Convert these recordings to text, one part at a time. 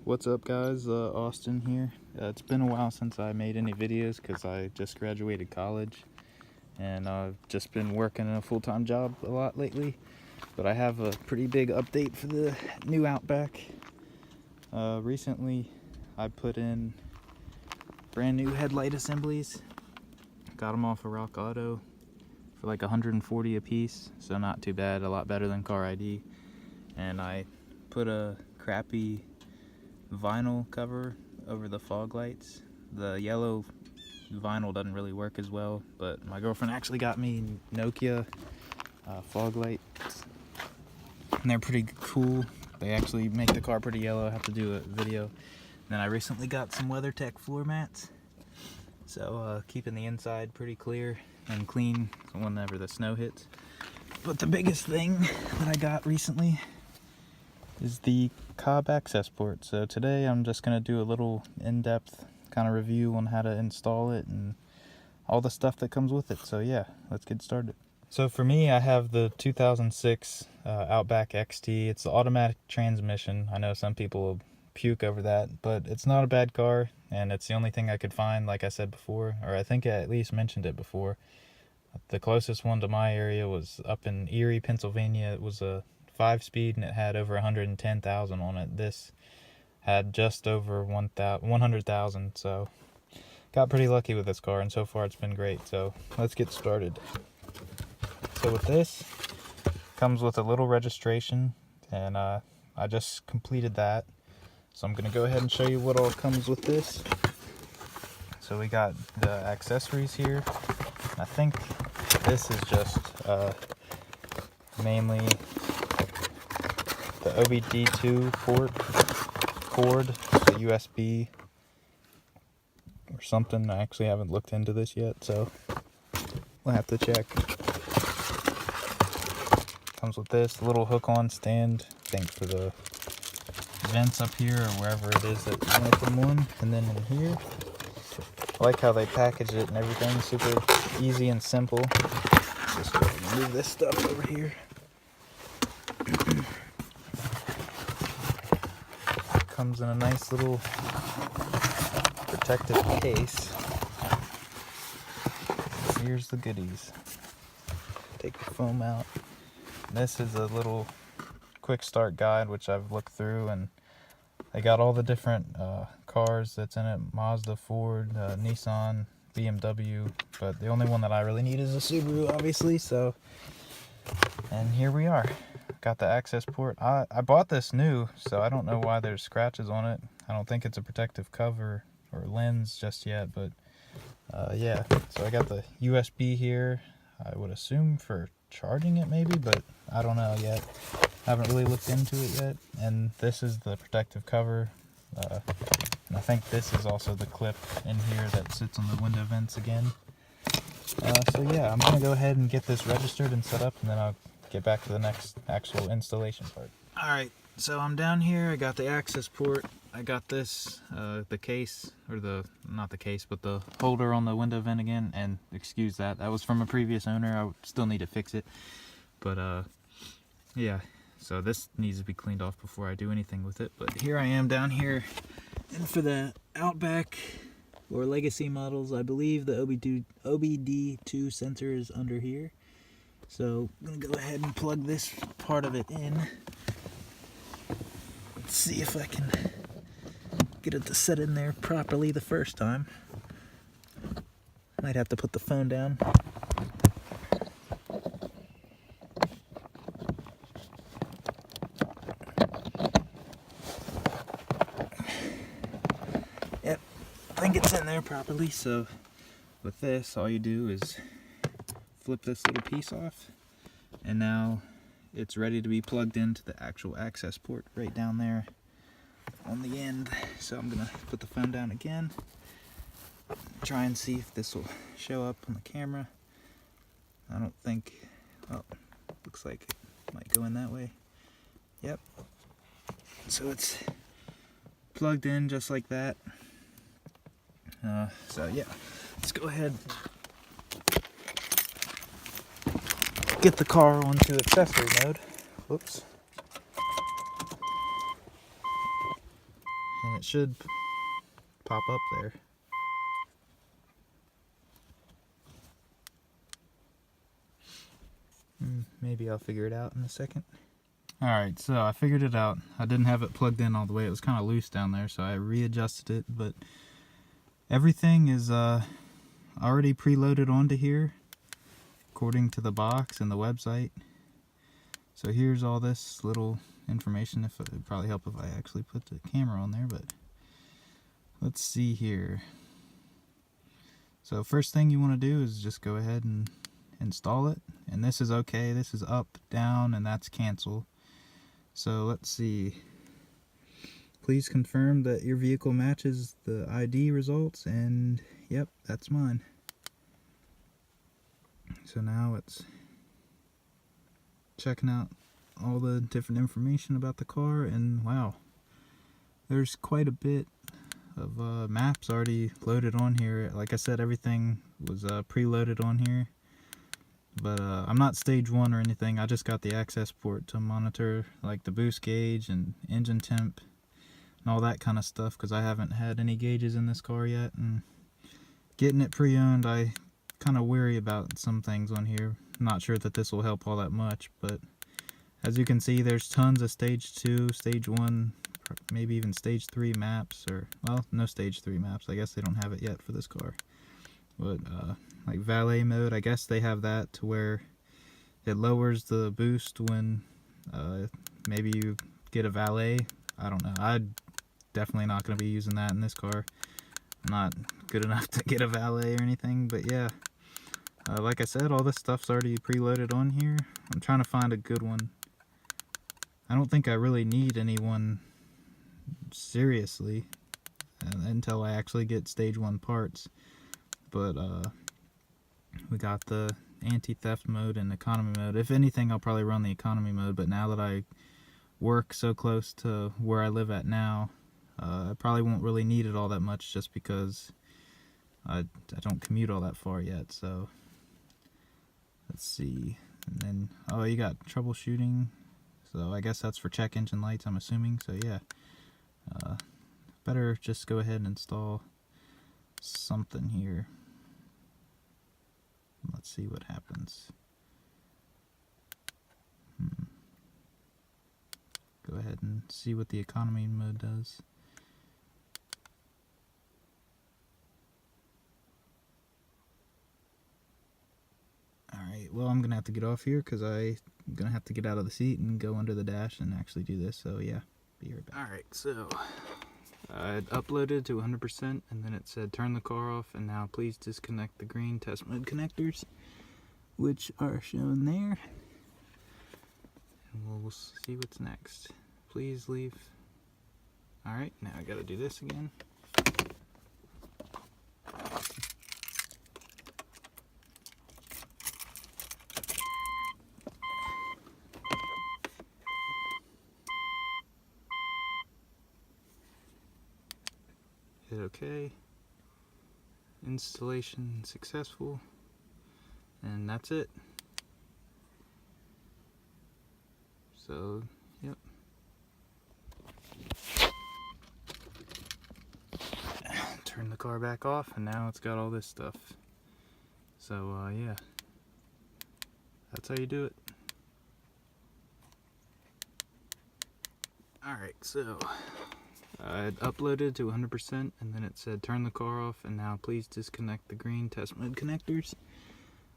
What's up guys, Austin here. It's been a while since I made any videos because I just graduated college and I've just been working a full-time job a lot lately, but I have a pretty big update for the new Outback. Recently I put in brand new headlight assemblies, got them off of Rock Auto for like 140 a piece, so not too bad, a lot better than Car ID. And I put a crappy vinyl cover over the fog lights. The yellow vinyl doesn't really work as well, but my girlfriend actually got me Nokia fog lights, and they're pretty cool. They actually make the car pretty yellow. I have to do a video. Then I recently got some WeatherTech floor mats, so keeping the inside pretty clear and clean whenever the snow hits. But the biggest thing that I got recently is the Cobb Accessport. So today I'm just going to do a little in-depth kind of review on how to install it and all the stuff that comes with it. So yeah, let's get started. So for me, I have the 2006 Outback XT. It's the automatic transmission. I know some people will puke over that, but it's not a bad car, and it's the only thing I could find, like I said before, or I think I at least mentioned it before. The closest one to my area was up in Erie, Pennsylvania. It was a 5-speed and it had over 110,000 on it. This had just over 100,000, so got pretty lucky with this car, and so far it's been great. So let's get started. So with this, comes with a little registration, and I just completed that. So I'm going to go ahead and show you what all comes with this. So we got the accessories here. I think this is just mainly the OBD2 cord, the USB or something. I actually haven't looked into this yet, so we'll have to check. Comes with this little hook-on stand, I think for the vents up here or wherever it is that you want them on. And then in here, I like how they package it and everything, super easy and simple. Just go ahead and move this stuff over here. Comes in a nice little protective case. Here's the goodies. Take the foam out. This is a little quick start guide which I've looked through, and they got all the different cars that's in it: Mazda, Ford, Nissan, BMW, but the only one that I really need is a Subaru, obviously. So, and here we are. Got the Accessport. I bought this new, so I don't know why there's scratches on it. I don't think it's a protective cover or lens just yet, but yeah. So I got the USB here, I would assume for charging it maybe, but I don't know yet. I haven't really looked into it yet. And this is the protective cover, and I think this is also the clip in here that sits on the window vents again. So yeah, I'm gonna go ahead and get this registered and set up, and then I'll get back to the next actual installation part. Alright, so I'm down here. I got the Accessport. I got this, the case, or not the case, but the holder on the window vent again, and excuse that, that was from a previous owner. I still need to fix it, but yeah, so this needs to be cleaned off before I do anything with it. But here I am down here, and for the Outback or Legacy models, I believe the OBD2 sensor is under here. So I'm going to go ahead and plug this part of it in. Let's see if I can get it to set in there properly the first time. Might have to put the phone down. Yep, I think it's in there properly. So with this, all you do is flip this little piece off, and now it's ready to be plugged into the actual Accessport right down there on the end. So I'm gonna put the phone down again, try and see if this will show up on the camera. I don't think, oh, looks like it might go in that way. Yep, so it's plugged in just like that. So yeah, let's go ahead, get the car onto accessory mode. Whoops. and it should pop up there. Maybe I'll figure it out in a second. Alright, so I figured it out. I didn't have it plugged in all the way. It was kind of loose down there, so I readjusted it, but everything is already preloaded onto here according to the box and the website. So here's all this little information. If it'd probably help if I actually put the camera on there, but let's see here. So first thing you want to do is just go ahead and install it, and this is okay. This is up, down, and that's cancel. So let's see. Please confirm that your vehicle matches the ID results, and yep, that's mine. So now it's checking out all the different information about the car, and wow, there's quite a bit of maps already loaded on here. Like I said, everything was preloaded on here, but I'm not stage 1 or anything. I just got the Accessport to monitor like the boost gauge and engine temp and all that kind of stuff, because I haven't had any gauges in this car yet, and getting it pre-owned, I kind of weary about some things on here. I'm not sure that this will help all that much, but as you can see, there's tons of stage 2, stage 1, maybe even stage 3 maps, or, well, no stage 3 maps. I guess they don't have it yet for this car. But like valet mode, I guess they have that to where it lowers the boost when maybe you get a valet. I don't know. I'm definitely not going to be using that in this car. I'm not good enough to get a valet or anything, but yeah. Like I said, all this stuff's already preloaded on here. I'm trying to find a good one. I don't think I really need anyone seriously until I actually get stage 1 parts. But we got the anti-theft mode and economy mode. If anything, I'll probably run the economy mode, but now that I work so close to where I live at now, I probably won't really need it all that much, just because I don't commute all that far yet. So let's see. And then, oh, you got troubleshooting, so I guess that's for check engine lights, I'm assuming. So yeah, better just go ahead and install something here. Let's see what happens. Go ahead and see what the economy mode does. Alright, well, I'm gonna have to get off here because I'm gonna have to get out of the seat and go under the dash and actually do this. So yeah, be right back. Alright, so I uploaded to 100%, and then it said turn the car off, and now please disconnect the green test mode connectors, which are shown there. And we'll see what's next. Please leave. Alright, now I gotta do this again. Hit OK. Installation successful. And that's it. So, yep. Turn the car back off, and now it's got all this stuff. So, yeah. That's how you do it. Alright, so I uploaded to 100%, and then it said turn the car off, and now please disconnect the green test mode connectors,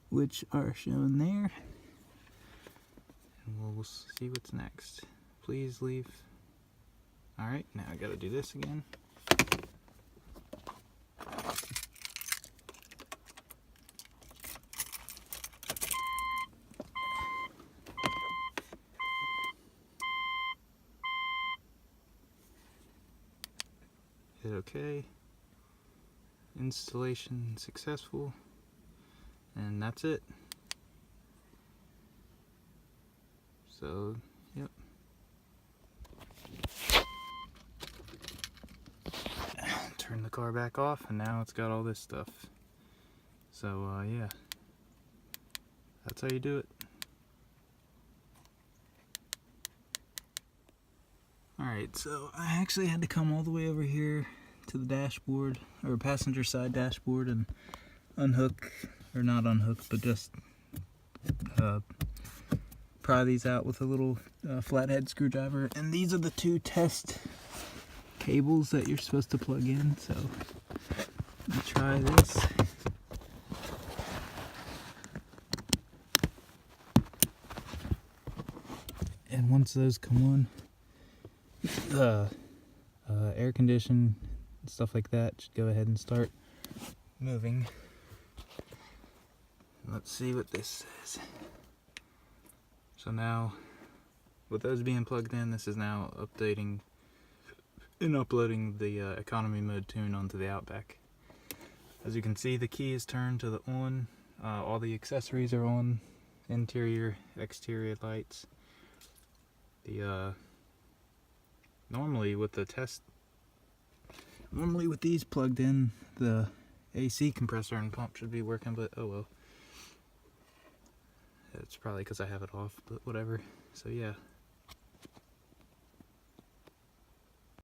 which are shown there. And we'll see what's next. Please leave. Alright, now I gotta do this again. Hit OK. Installation successful. And that's it. So, yep. Turn the car back off, and now it's got all this stuff. So, yeah. That's how you do it. Alright. Alright, so I actually had to come all the way over here to the dashboard, or passenger side dashboard, and unhook, or not unhook, but just pry these out with a little flathead screwdriver. And these are the two test cables that you're supposed to plug in, so let me try this. And once those come on, air condition, stuff like that should go ahead and start moving. Let's see what this says. So now, with those being plugged in, this is now updating and uploading the economy mode tune onto the Outback. As you can see, the key is turned to the on. All the accessories are on. Interior, exterior lights. Normally with these plugged in, the AC compressor and pump should be working, but oh well. It's probably because I have it off, but whatever. So yeah.